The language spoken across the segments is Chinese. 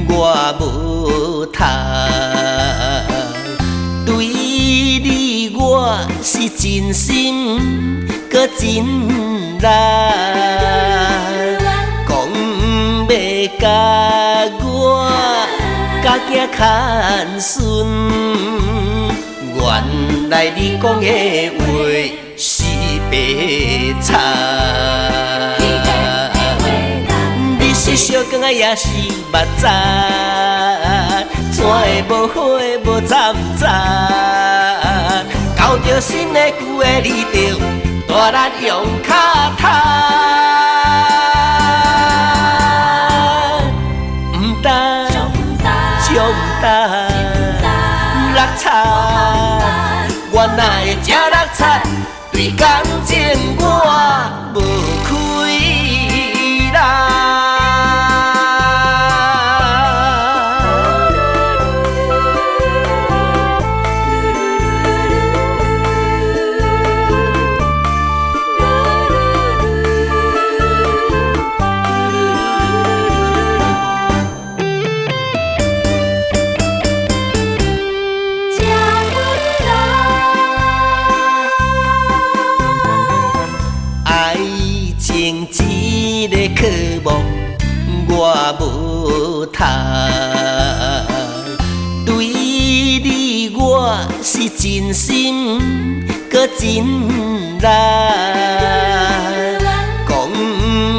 我无通。对你我是真心，搁真热。讲要甲我家己牵顺，原来你讲的话是白菜。你是烧光啊，也是目早，怎会无火无站早？交着新的旧的你着大力用脚踏，唔担，就唔担，落差，我哪会吃落差？对感情我无开啦。一个科目我无读，对你我是真心，搁真热。讲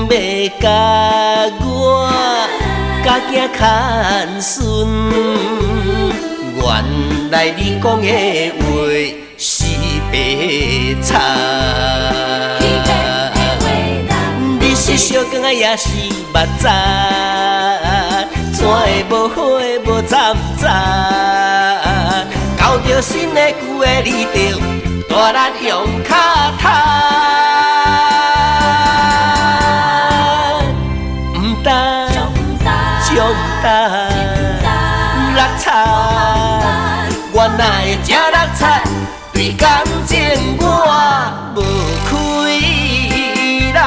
要甲我家己牵顺，原来你讲的话是白菜。是烧光啊，也是目早，怎会无火无站早？交着新的旧的你着大力用脚踏，唔担，就唔担，落差，我哪会吃落差？对感情我无开啦。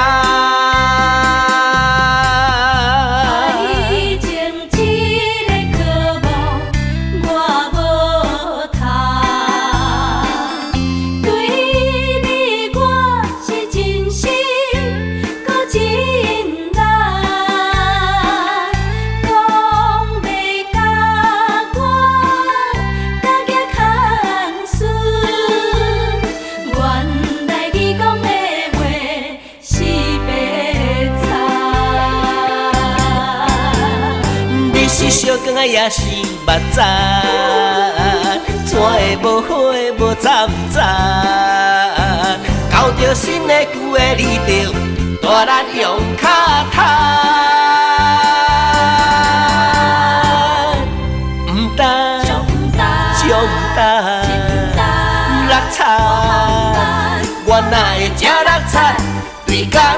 是烧光啊，也是目早，怎会无火无站早？交着新的旧的你着大力用脚踏，唔担，就唔担，落差，我哪会吃落差？对感